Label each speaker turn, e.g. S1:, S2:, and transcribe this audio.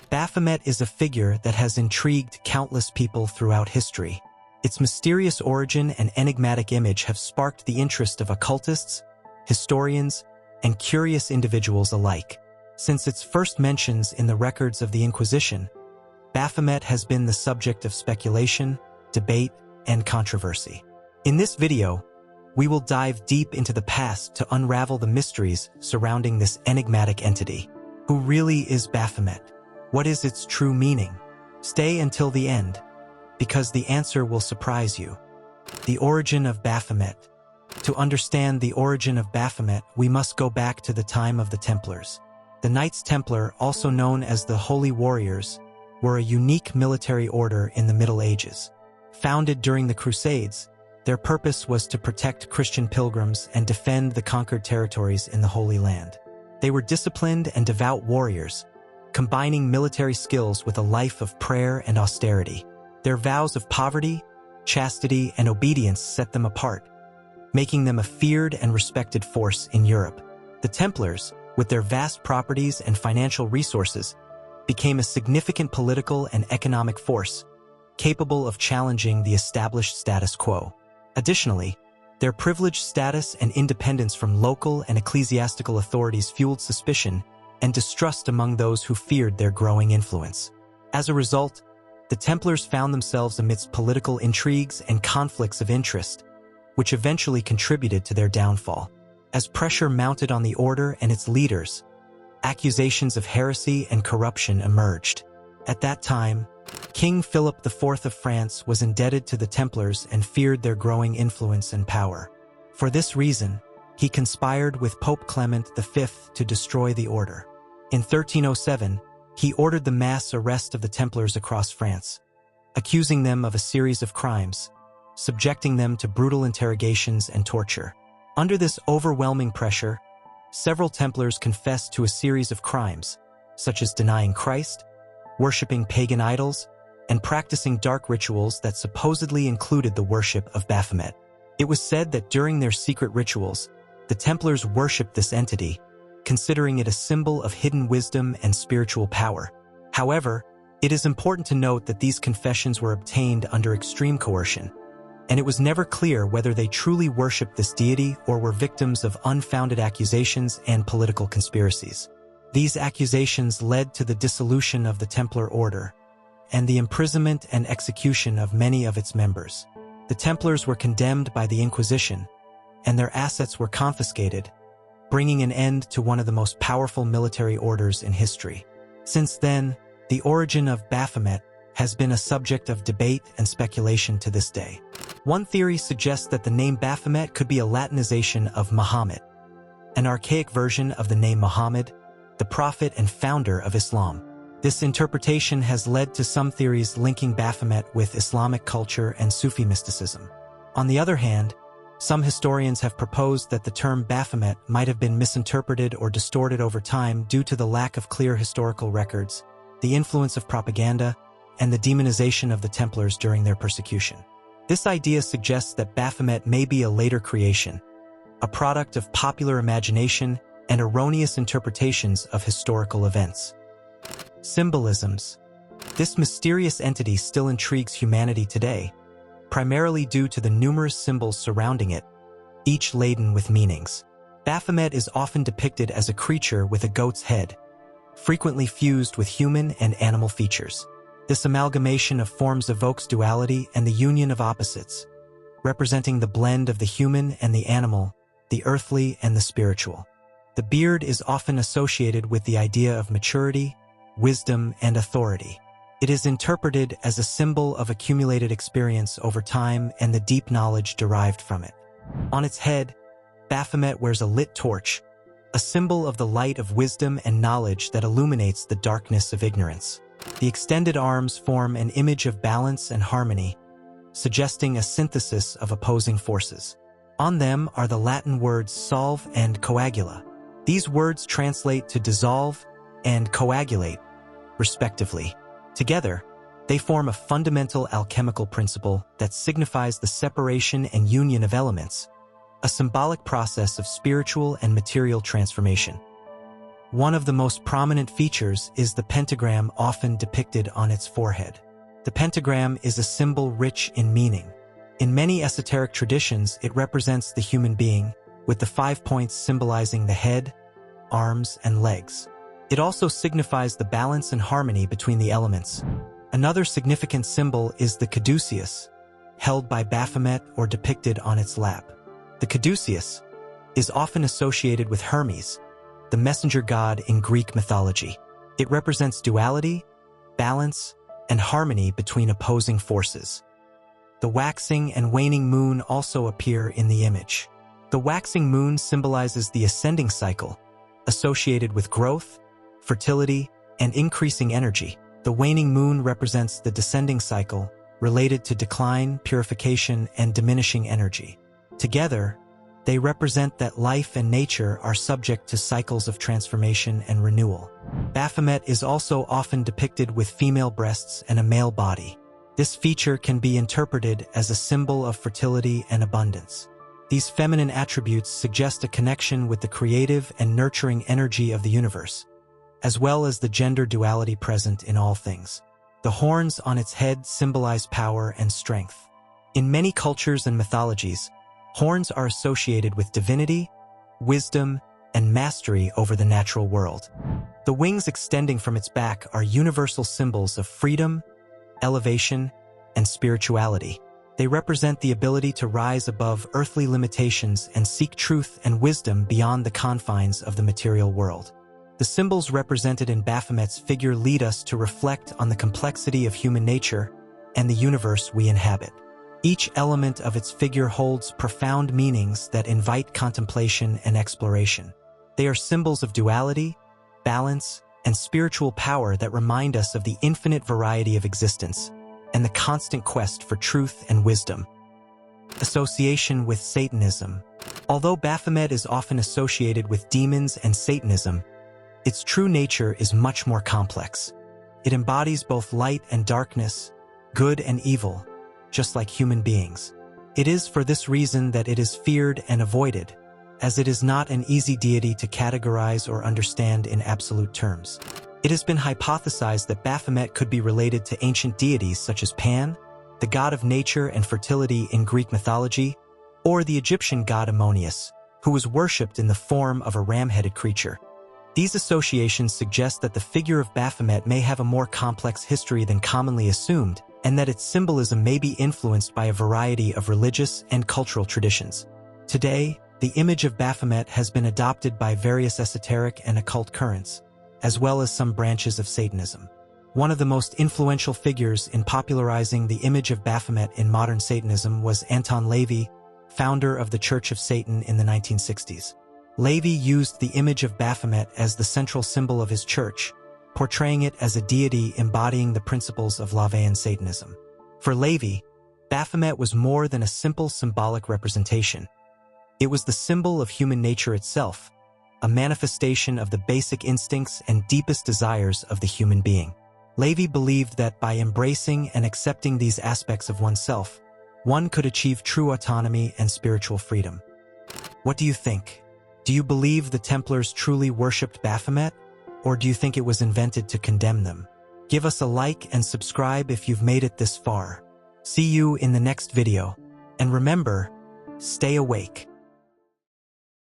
S1: Baphomet is a figure that has intrigued countless people throughout history. Its mysterious origin and enigmatic image have sparked the interest of occultists, historians, and curious individuals alike. Since its first mentions in the records of the Inquisition, Baphomet has been the subject of speculation, debate, and controversy. In this video, we will dive deep into the past to unravel the mysteries surrounding this enigmatic entity. Who really is Baphomet? What is its true meaning? Stay until the end, because the answer will surprise you. The origin of Baphomet. To understand the origin of Baphomet, we must go back to the time of the Templars. The Knights Templar, also known as the Holy Warriors, were a unique military order in the Middle Ages. Founded during the Crusades, their purpose was to protect Christian pilgrims and defend the conquered territories in the Holy Land. They were disciplined and devout warriors, combining military skills with a life of prayer and austerity. Their vows of poverty, chastity, and obedience set them apart, making them a feared and respected force in Europe. The Templars, with their vast properties and financial resources, became a significant political and economic force, capable of challenging the established status quo. Additionally, their privileged status and independence from local and ecclesiastical authorities fueled suspicion and distrust among those who feared their growing influence. As a result, the Templars found themselves amidst political intrigues and conflicts of interest, which eventually contributed to their downfall. As pressure mounted on the order and its leaders, accusations of heresy and corruption emerged. At that time, King Philip IV of France was indebted to the Templars and feared their growing influence and power. For this reason, he conspired with Pope Clement V to destroy the order. In 1307, he ordered the mass arrest of the Templars across France, accusing them of a series of crimes, subjecting them to brutal interrogations and torture. Under this overwhelming pressure, several Templars confessed to a series of crimes, such as denying Christ, worshipping pagan idols, and practicing dark rituals that supposedly included the worship of Baphomet. It was said that during their secret rituals, the Templars worshipped this entity, considering it a symbol of hidden wisdom and spiritual power. However, it is important to note that these confessions were obtained under extreme coercion, and it was never clear whether they truly worshipped this deity or were victims of unfounded accusations and political conspiracies. These accusations led to the dissolution of the Templar Order and the imprisonment and execution of many of its members. The Templars were condemned by the Inquisition, and their assets were confiscated, bringing an end to one of the most powerful military orders in history. Since then, the origin of Baphomet has been a subject of debate and speculation to this day. One theory suggests that the name Baphomet could be a Latinization of Muhammad, an archaic version of the name Muhammad, the prophet and founder of Islam. This interpretation has led to some theories linking Baphomet with Islamic culture and Sufi mysticism. On the other hand, some historians have proposed that the term Baphomet might have been misinterpreted or distorted over time due to the lack of clear historical records, the influence of propaganda, and the demonization of the Templars during their persecution. This idea suggests that Baphomet may be a later creation, a product of popular imagination and erroneous interpretations of historical events. Symbolisms. This mysterious entity still intrigues humanity today, primarily due to the numerous symbols surrounding it, each laden with meanings. Baphomet is often depicted as a creature with a goat's head, frequently fused with human and animal features. This amalgamation of forms evokes duality and the union of opposites, representing the blend of the human and the animal, the earthly and the spiritual. The beard is often associated with the idea of maturity, wisdom, and authority. It is interpreted as a symbol of accumulated experience over time and the deep knowledge derived from it. On its head, Baphomet wears a lit torch, a symbol of the light of wisdom and knowledge that illuminates the darkness of ignorance. The extended arms form an image of balance and harmony, suggesting a synthesis of opposing forces. On them are the Latin words solve and coagula. These words translate to dissolve and coagulate, respectively. Together, they form a fundamental alchemical principle that signifies the separation and union of elements, a symbolic process of spiritual and material transformation. One of the most prominent features is the pentagram often depicted on its forehead. The pentagram is a symbol rich in meaning. In many esoteric traditions, it represents the human being, with the 5 points symbolizing the head, arms, and legs. It also signifies the balance and harmony between the elements. Another significant symbol is the caduceus, held by Baphomet or depicted on its lap. The caduceus is often associated with Hermes, the messenger god in Greek mythology. It represents duality, balance, and harmony between opposing forces. The waxing and waning moon also appear in the image. The waxing moon symbolizes the ascending cycle, associated with growth, fertility, and increasing energy. The waning moon represents the descending cycle, related to decline, purification, and diminishing energy. Together, they represent that life and nature are subject to cycles of transformation and renewal. Baphomet is also often depicted with female breasts and a male body. This feature can be interpreted as a symbol of fertility and abundance. These feminine attributes suggest a connection with the creative and nurturing energy of the universe, as well as the gender duality present in all things. The horns on its head symbolize power and strength. In many cultures and mythologies, horns are associated with divinity, wisdom, and mastery over the natural world. The wings extending from its back are universal symbols of freedom, elevation, and spirituality. They represent the ability to rise above earthly limitations and seek truth and wisdom beyond the confines of the material world. The symbols represented in Baphomet's figure lead us to reflect on the complexity of human nature and the universe we inhabit. Each element of its figure holds profound meanings that invite contemplation and exploration. They are symbols of duality, balance, and spiritual power that remind us of the infinite variety of existence and the constant quest for truth and wisdom. Association with Satanism. Although Baphomet is often associated with demons and Satanism, its true nature is much more complex. It embodies both light and darkness, good and evil, just like human beings. It is for this reason that it is feared and avoided, as it is not an easy deity to categorize or understand in absolute terms. It has been hypothesized that Baphomet could be related to ancient deities such as Pan, the god of nature and fertility in Greek mythology, or the Egyptian god Ammonius, who was worshipped in the form of a ram-headed creature. These associations suggest that the figure of Baphomet may have a more complex history than commonly assumed, and that its symbolism may be influenced by a variety of religious and cultural traditions. Today, the image of Baphomet has been adopted by various esoteric and occult currents, as well as some branches of Satanism. One of the most influential figures in popularizing the image of Baphomet in modern Satanism was Anton LaVey, founder of the Church of Satan in the 1960s. LaVey used the image of Baphomet as the central symbol of his church, portraying it as a deity embodying the principles of LaVeyan Satanism. For LaVey, Baphomet was more than a simple symbolic representation. It was the symbol of human nature itself, a manifestation of the basic instincts and deepest desires of the human being. LaVey believed that by embracing and accepting these aspects of oneself, one could achieve true autonomy and spiritual freedom. What do you think? Do you believe the Templars truly worshipped Baphomet, or do you think it was invented to condemn them? Give us a like and subscribe if you've made it this far. See you in the next video. And remember, stay awake.